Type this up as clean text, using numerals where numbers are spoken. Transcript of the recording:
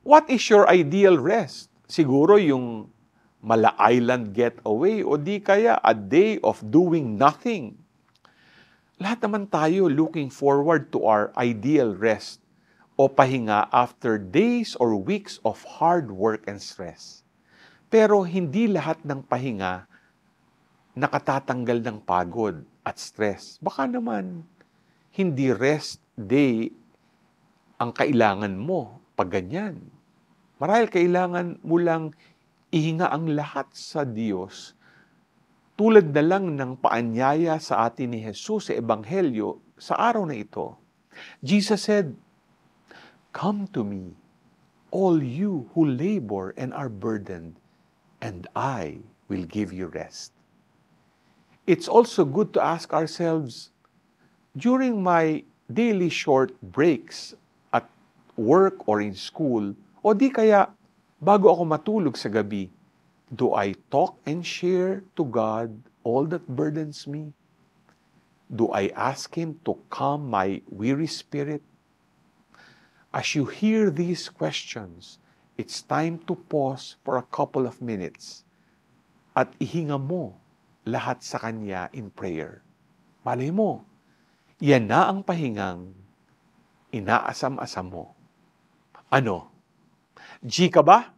What is your ideal rest? Siguro yung mala island getaway o di kaya a day of doing nothing. Lahat naman tayo looking forward to our ideal rest o pahinga after days or weeks of hard work and stress. Pero hindi lahat ng pahinga nakatatanggal ng pagod at stress. Baka naman hindi rest day ang kailangan mo pag ganyan. Marahil kailangan mo lang ihinga ang lahat sa Diyos tulad na lang ng paanyaya sa atin ni Jesus sa Ebanghelyo sa araw na ito. Jesus said, "Come to me, all you who labor and are burdened, and I will give you rest." It's also good to ask ourselves, during my daily short breaks at work or in school, o di kaya bago ako matulog sa gabi, do I talk and share to God all that burdens me? Do I ask Him to calm my weary spirit? As you hear these questions, it's time to pause for a couple of minutes at ihinga mo lahat sa Kanya in prayer. Malay mo, yan na ang pahingang inaasam-asam mo. Ano? G ka ba?